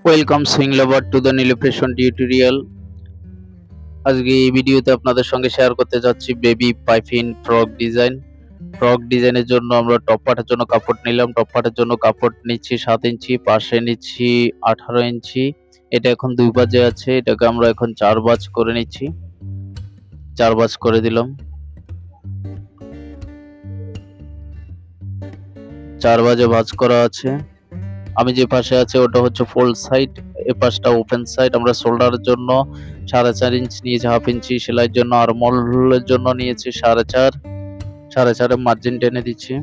Welcome sewing lover to the Neel Fashion tutorial. আজকে এই ভিডিওতে আপনাদের সঙ্গে শেয়ার করতে যাচ্ছি বেবি পাইপিন ফ্রক ডিজাইনের জন্য আমরা টপ পার্টের জন্য কাপড় নিলাম। টপ পার্টের জন্য কাপড় নিচ্ছি 7 ইঞ্চি, পাশে নিচ্ছি 18 ইঞ্চি। এটা এখন 2 বাজে আছে, এটাকে আমরা এখন 4 বাজ করে নিচ্ছি। 4 বাজ করে দিলাম। 4 বাজে ভাঁজ করা আছে। আমি যে পাশে আছে ওটা হচ্ছে ফোল্ড সাইড, এ পাশটা ওপেন সাইড। আমরা শোল্ডারের জন্য 4.5 ইঞ্চি নিয়েছি, হাফ ইঞ্চি। সেলাইয়ের জন্য আরমোলের জন্য নিয়েছি 4.5। 4.5 মার্জিন টেনে দিচ্ছি।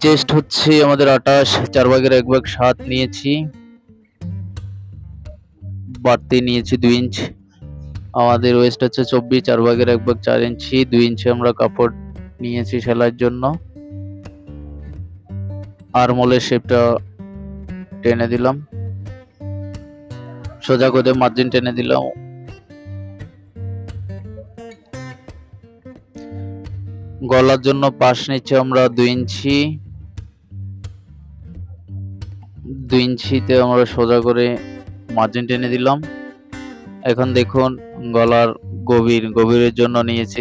চেস্ট হচ্ছে আমাদের 28, 4 ভাগের 1 ভাগ 7 নিয়েছি। বাড়তি নিয়েছি 2 ইঞ্চি। আমাদের ওয়েস্ট হচ্ছে 24, 4 ভাগের 1 ভাগ 4 ইঞ্চি। 2 ইঞ্চি আমরা কাপড় নিয়েছি সেলাইয়ের জন্য। আরমোলের শেপটা টেনে দিলাম, সোজা করে মার্জিন টেনে দিলাম। গলার জন্য পাশ নিচ্ছে আমরা 2 ইঞ্চি। 2 ইঞ্চিতে আমরা সোজা করে মার্জিন টেনে দিলাম। এখন দেখুন গলার গভীরের জন্য নিয়েছি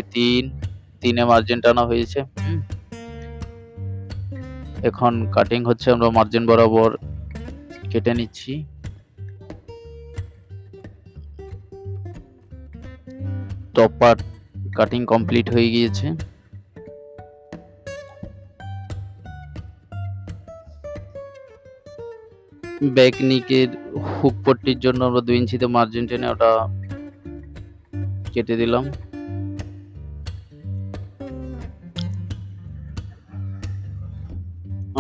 3 মার্জিন টানা হয়েছে। এখন কাটিং হচ্ছে, আমরা মার্জিন বরাবর কেটে নিচ্ছি। টপ পার্ট কাটিং কমপ্লিট হয়ে গিয়েছে। ব্যাক নিকের হুক পট্টির জন্য আমরা 2 ইঞ্চিতে মার্জিন টেনে ওটা কেটে দিলাম।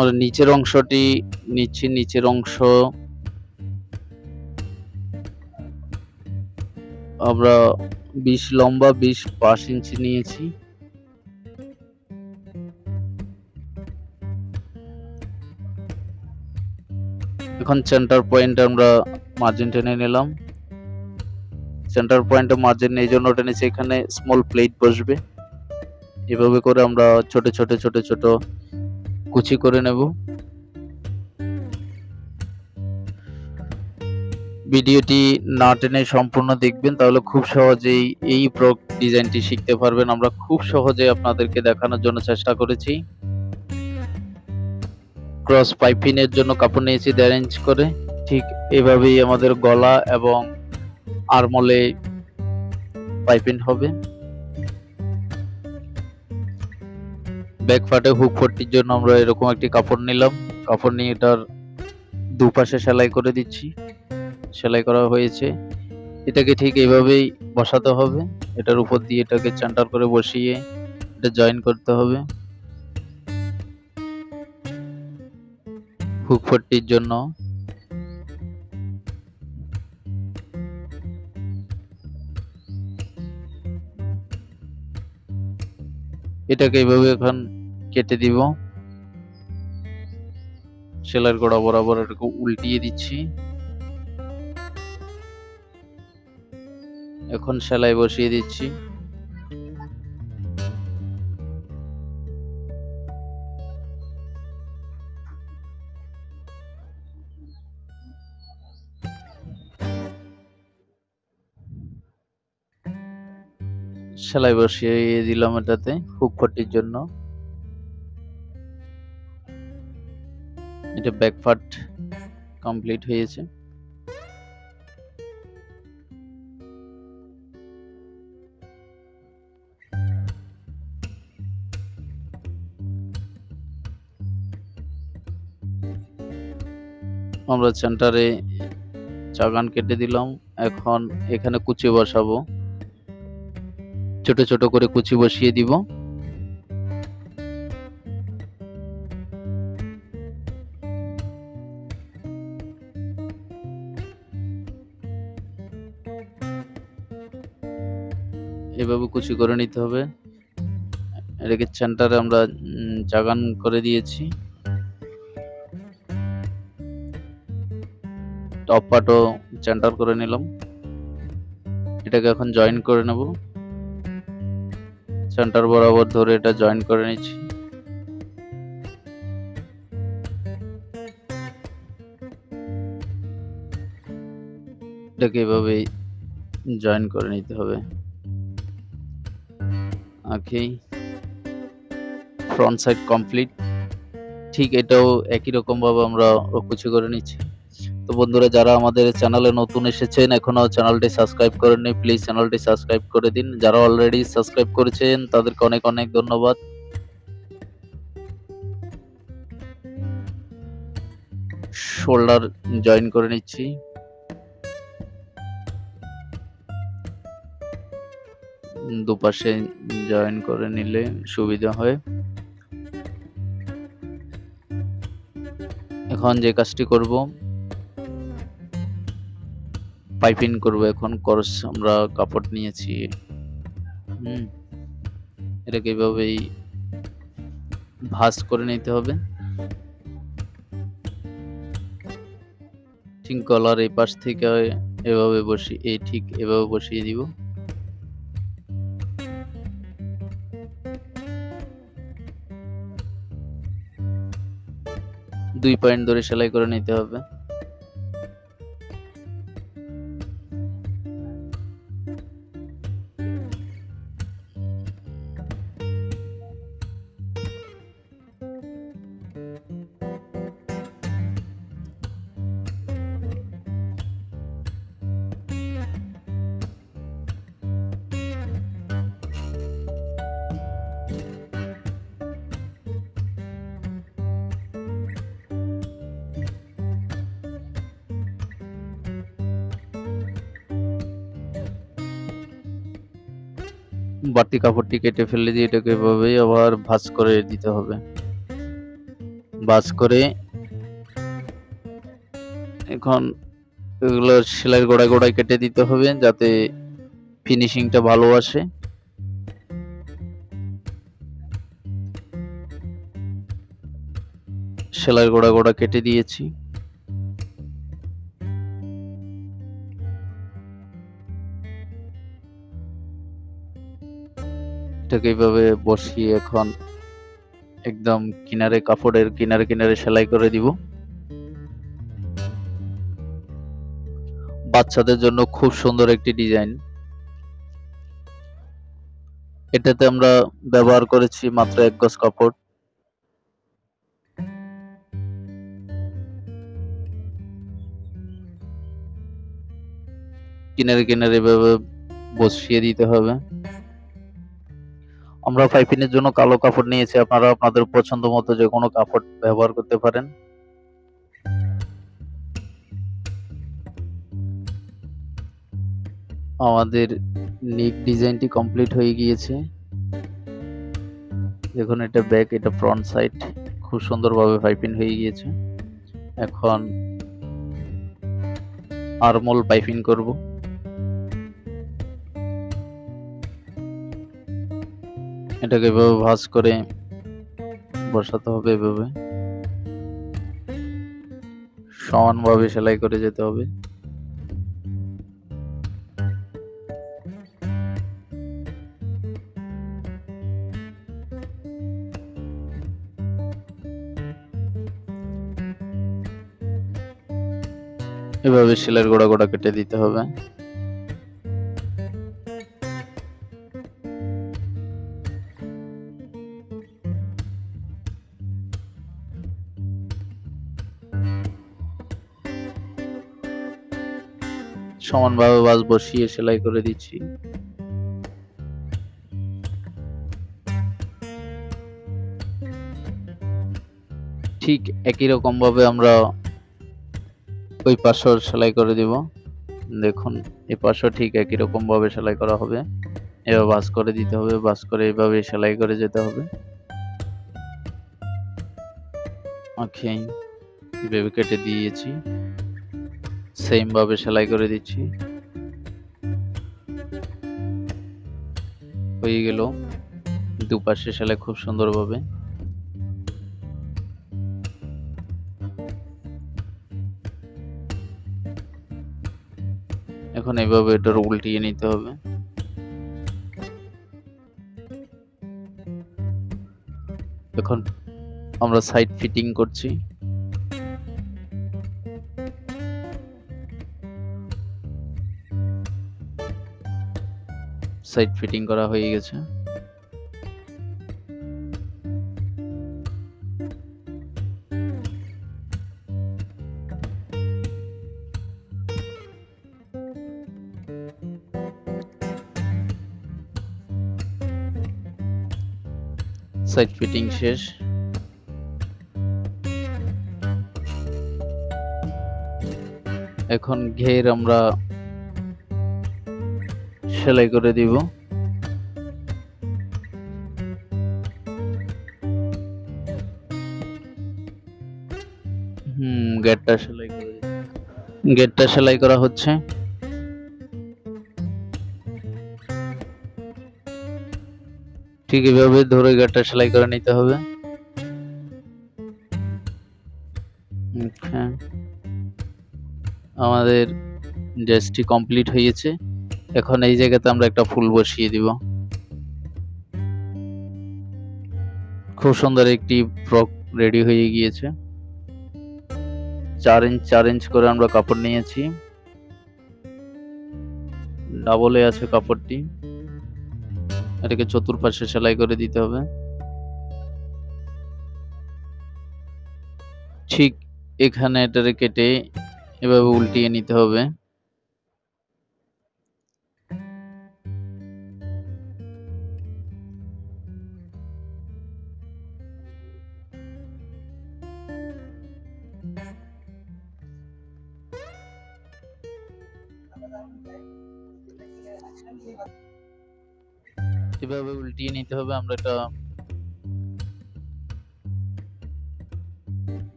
আর নিচের অংশটি নিচ্ছি। নিচের অংশ আমরা 20 লম্বা 20 5 ইঞ্চি নিয়েছি। এখন সেন্টার পয়েন্ট আমরা মার্জিন টেনে নিলাম। সেন্টার পয়েন্টে মার্জিন এই জন্য টেনেছি, এখানে স্মল প্লেট বসবে। এভাবে করে আমরা ছোট ছোট ছোট ছোট কুচি করে নেব। ভিডিওটি না টেনে সম্পূর্ণ দেখবেন, তাহলে খুব সহজেই এই ফ্রক ডিজাইনটি শিখতে পারবেন। আমরা খুব সহজে আপনাদেরকে দেখানোর জন্য চেষ্টা করেছি। ক্রস পাইপিনের জন্য কাপড় নিয়েছি 1.5 ইঞ্চ করে। ঠিক এভাবেই আমাদের গলা এবং আরমোলে পাইপিং হবে। ব্যাক পার্টে হুক পট্টির জন্য আমরা এরকম একটি কাপড় নিলাম। কাপড় নিয়ে এটার দুপাশে সেলাই করে দিচ্ছি। সেলাই করা হয়েছে। এটাকে ঠিক এইভাবেই বসাতে হবে। এটার উপর দিয়ে এটাকে সেন্টার করে বসিয়ে এটা জয়েন করতে হবে। হুক পট্টির জন্য এটাকে এইভাবে এখন কেটে দিব। সেলাইয়ের গোড়া বরাবর এটাকে উল্টিয়ে দিচ্ছি। এখন সেলাই বসিয়ে দিচ্ছি। সেলাই বসিয়ে দিলাম এটাতে হুক পট্টির জন্য। এটা ব্যাক পার্ট কমপ্লিট হয়েছে। আমরা সেন্টারে চাগান কেটে দিলাম। এখন এখানে কুচি বসাবো। ছোট ছোট করে কুচি বসিয়ে দিব। এভাবে কুচি করে নিতে হবে। এটাকে সেন্টারে আমরা চাগান করে দিয়েছি। টপ পার্টও সেন্টার করে নিলাম। এটাকে এখন জয়েন করে নেব। সেন্টার বরাবর ধরে এটা জয়েন করে নিচ্ছি। এটাকে এভাবে জয়েন করে নিতে হবে। ওকে, ফ্রন্ট সাইড কমপ্লিট। ঠিক এটাও একই রকম ভাবে আমরা কুচি করে নিচ্ছি। তো বন্ধুরা, যারা আমাদের চ্যানেলে নতুন এসেছেন, এখনো চ্যানেলটি সাবস্ক্রাইব করেননি, প্লিজ চ্যানেলটি সাবস্ক্রাইব করে দিন। যারা অলরেডি সাবস্ক্রাইব করেছেন তাদেরকে অনেক অনেক ধন্যবাদ। শোল্ডার জয়েন করে নিচ্ছি। দুপাশে জয়েন করে নিলে সুবিধা হয়। এখন যে কাজটি করব, পাইপিং করব। এখন ক্রস আমরা কাপড় নিয়েছি, এটাকে এভাবেই ভাঁজ করে নিতে হবে। ঠিক গলার এই পাশ থেকে এভাবে বসিয়ে ঠিক এভাবে বসিয়ে দিব। দুই পয়েন্ট ধরে সেলাই করে নিতে হবে। বাড়তি কাপড়টি কেটে ফেলে দিয়ে এটাকে এভাবে আবার ভাঁজ করে দিতে হবে। ভাঁজ করে এখন এগুলো সেলাইয়ের গোড়ায় গোড়ায় কেটে দিতে হবে, যাতে ফিনিশিংটা ভালো আসে। সেলাইয়ের গোড়া গোড়া কেটে দিয়েছি। এটাকে এইভাবে বসিয়ে এখন একদম কিনারে, কাপড়ের কিনারে কিনারে সেলাই করে দিব। বাচ্চাদের জন্য খুব সুন্দর একটি ডিজাইন। এটাতে আমরা ব্যবহার করেছি মাত্র 1 গজ কাপড়। কিনারে কিনারে এভাবে বসিয়ে দিতে হবে। আমরা পাইপিংয়ের জন্য কালো কাপড় নিয়েছি, আপনারা আপনাদের পছন্দ মতো যে কোনো কাপড় ব্যবহার করতে পারেন। আমাদের নেক ডিজাইনটি কমপ্লিট হয়ে গিয়েছে। দেখুন, এটা ব্যাক, এটা ফ্রন্ট সাইড, খুব সুন্দরভাবে পাইপিং হয়ে গিয়েছে। এখন আর্মহোল পাইপিং করব। এটাকে এভাবে ভাঁজ করে বসাতে হবে, এভাবে সমানভাবে সেলাই করে যেতে হবে। এভাবে সেলাইয়ের গোড়া গোড়া কেটে দিতে হবে। সমানভাবে ভাঁজ বসিয়ে সেলাই করে দিচ্ছি। ঠিক একই রকম ভাবে আমরা ওই পাশেও সেলাই করে দিব। দেখুন, এই পাশেও ঠিক একই রকম ভাবে সেলাই করা হবে। এভাবে ভাঁজ করে দিতে হবে, ভাঁজ করে এইভাবে সেলাই করে যেতে হবে। ওকে, এইভাবে কেটে দিয়েছি, সেম ভাবে সেলাই করে দিচ্ছি। হয়ে গেল দুপাশে সেলাই খুব সুন্দরভাবে। এখন এইভাবে এটার উল্টিয়ে নিতে হবে। এখন আমরা সাইড ফিটিং করছি। সাইড ফিটিং করা হয়ে গেছে। সাইড ফিটিং শেষ। এখন ঘের আমরা সেলাই করে দিব। গেটটা সেলাই করা হচ্ছে। ঠিক এভাবে ধরে গেটটা সেলাই করে নিতে হবে। আমাদের ড্রেসটি কমপ্লিট হয়েছে। এখন এই জায়গাতে আমরা একটা ফুল বসিয়ে দিব। খুব সুন্দর একটি ফ্রক রেডি হয়ে গিয়েছে। 4 ইঞ্চ করে আমরা কাপড় নিয়েছি। ডাবলে আছে কাপড়টি। এটাকে চতুর্পাশে সেলাই করে দিতে হবে। ঠিক এখানে এটারে কেটে এভাবে উল্টিয়ে নিতে হবে। এভাবে উল্টিয়ে নিতে হবে। আমরা এটা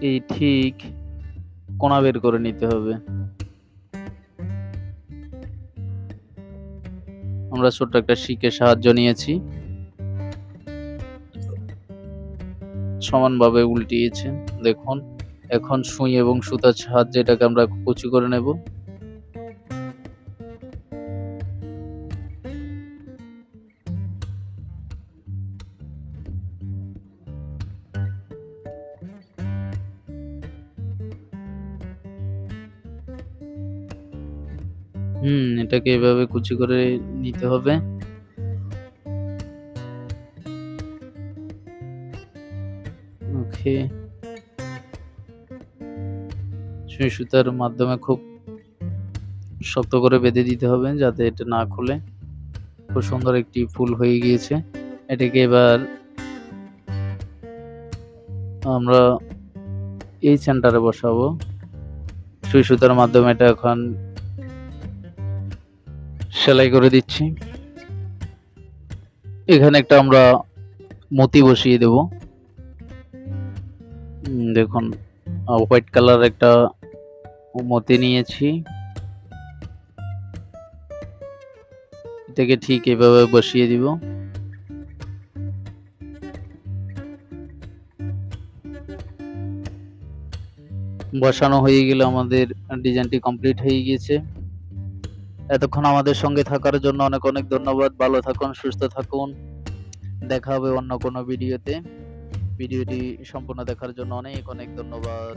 এই ঠিক কোণা বের করে নিতে হবে। আমরা ছোট্ট একটা শিকের সাহায্য নিয়েছি। সমানভাবে উল্টিয়েছে দেখুন। এখন সুই এবং সুতার সাহায্যে এটাকে আমরা কুচি করে নেব। এটাকে এভাবে কুচি করে নিতে হবে। ওকে, সুই সুতার মাধ্যমে খুব শক্ত করে বেঁধে দিতে হবে যাতে এটা না খুলে। খুব সুন্দর একটি ফুল হয়ে গিয়েছে। এটাকে এবার আমরা এই সেন্টারে বসাবো। সুই সুতার মাধ্যমে এটা এখন সেলাই করে দিচ্ছি। এখানে একটা আমরা মতি বসিয়ে দেব। দেখুন হোয়াইট কালার একটা মতি নিয়েছি। এটাকে ঠিক এভাবে বসিয়ে দিব। বসানো হয়ে গেলে আমাদের ডিজাইনটি কমপ্লিট হয়ে গিয়েছে। এতক্ষণ আমাদের সঙ্গে থাকার জন্য অনেক অনেক ধন্যবাদ। ভালো থাকুন, সুস্থ থাকুন। দেখা হবে অন্য কোনো ভিডিওতে। ভিডিওটি সম্পূর্ণ দেখার জন্য অনেক অনেক ধন্যবাদ।